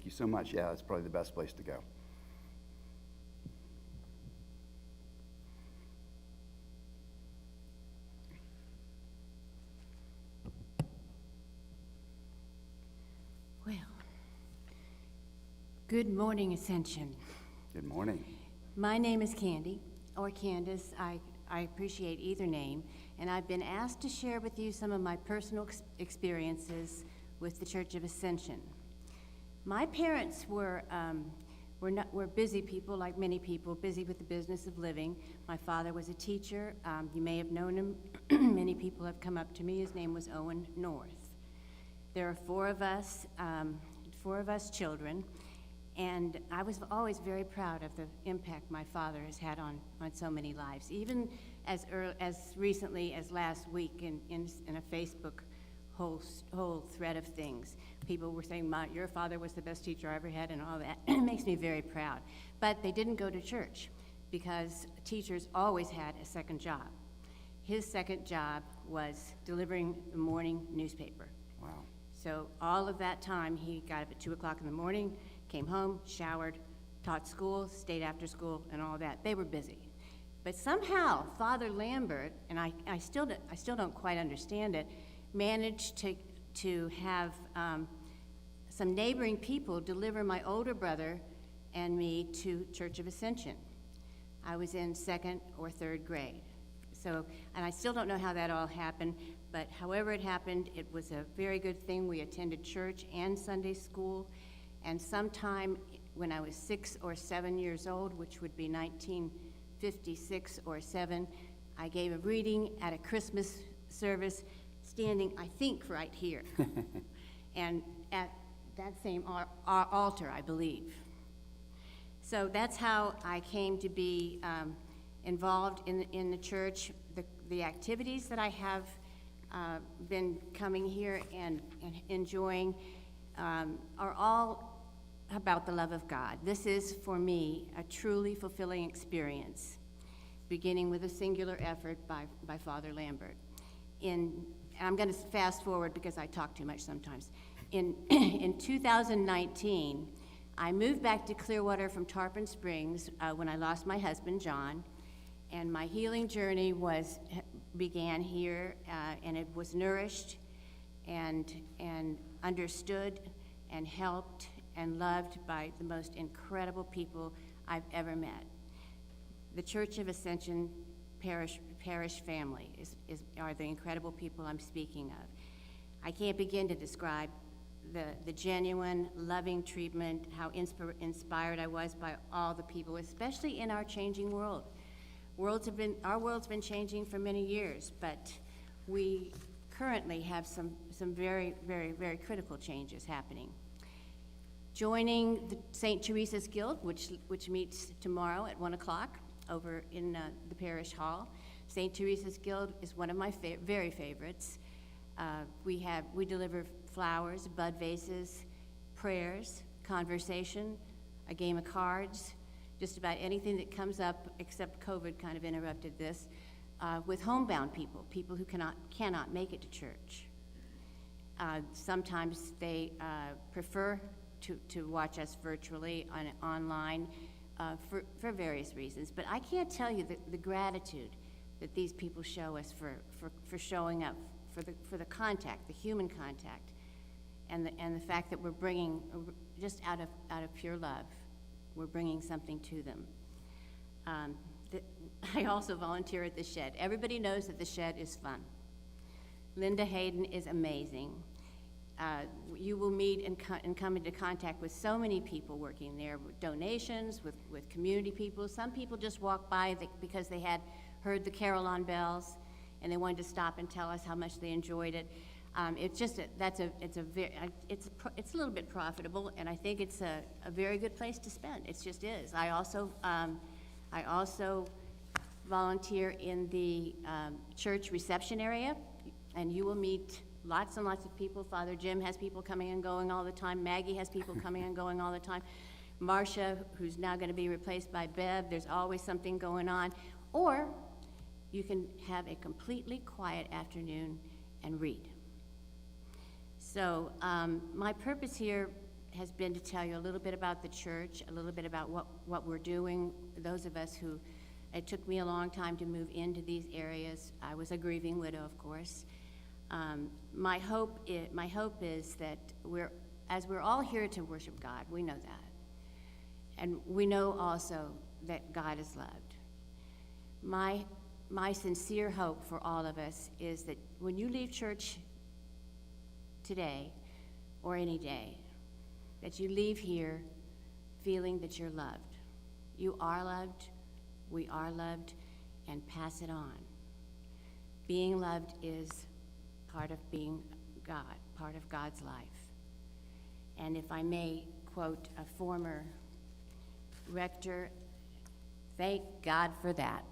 Thank you so much. Yeah, it's probably the best place to go. Well, good morning, Ascension. Good morning. My name is Candy, or Candace. I appreciate either name, and I've been asked to share with you some of my personal experiences with the Church of Ascension. My parents were busy people, like many people, busy with the business of living. My father was a teacher. You may have known him. Many people have come up to me. His name was Owen North. There are four of us children, and I was always very proud of the impact my father has had on so many lives. Even as recently as last week in a Facebook whole thread of things, people were saying, your father was the best teacher I ever had and all that. It makes me very proud. But they didn't go to church because teachers always had a second job. His second job was delivering the morning newspaper. Wow. So all of that time, he got up at 2 o'clock in the morning, came home, showered, taught school, stayed after school, and all that. They were busy. But somehow, Father Lambert, and I still don't quite understand it, managed to have some neighboring people deliver my older brother and me to Church of Ascension. I was in 2nd or 3rd grade. So, and I still don't know how that all happened, but however it happened, it was a very good thing. We attended church and Sunday school, and sometime when I was 6 or 7 years old, which would be 1956 or 7, I gave a reading at a Christmas service, standing, I think, right here, and at that same altar, I believe. So that's how I came to be involved in the church. The activities that I have been coming here and enjoying are all about the love of God. This is, for me, a truly fulfilling experience, beginning with a singular effort by Father Lambert. I'm going to fast forward because I talk too much sometimes. In 2019, I moved back to Clearwater from Tarpon Springs when I lost my husband, John, and my healing journey began here, and it was nourished and understood and helped and loved by the most incredible people I've ever met. The Church of Ascension parish family are the incredible people I'm speaking of. I can't begin to describe the genuine, loving treatment, how inspired I was by all the people, especially in our changing world. Our world's been changing for many years, but we currently have some very, very, very critical changes happening. Joining the St. Teresa's Guild, which meets tomorrow at 1 o'clock over in the parish hall. St. Teresa's Guild is one of my very favorites. We deliver flowers, bud vases, prayers, conversation, a game of cards, just about anything that comes up, except COVID kind of interrupted this, with homebound people who cannot make it to church. Sometimes they prefer to watch us virtually online for various reasons, but I can't tell you the gratitude that these people show us for showing up, for the contact, the human contact, and the fact that we're bringing, just out of pure love, we're bringing something to them. I also volunteer at the shed. Everybody knows that the shed is fun. Linda Hayden is amazing. You will meet and come into contact with so many people working there, with donations, with community people. Some people just walk by because they had heard the carol on bells, and they wanted to stop and tell us how much they enjoyed it. It's a little bit profitable, and I think it's a very good place to spend. It just is. I also volunteer in the church reception area, and you will meet lots and lots of people. Father Jim has people coming and going all the time. Maggie has people coming and going all the time. Marcia, who's now going to be replaced by Bev, there's always something going on. Or you can have a completely quiet afternoon and read. So my purpose here has been to tell you a little bit about the church, a little bit about what we're doing. Those of us who, it took me a long time to move into these areas. I was a grieving widow, of course. My hope is that as we're all here to worship God, we know that. And we know also that God is loved. My sincere hope for all of us is that when you leave church today or any day, that you leave here feeling that you're loved. You are loved, we are loved, and pass it on. Being loved is part of being God, part of God's life. And if I may quote a former rector, thank God for that.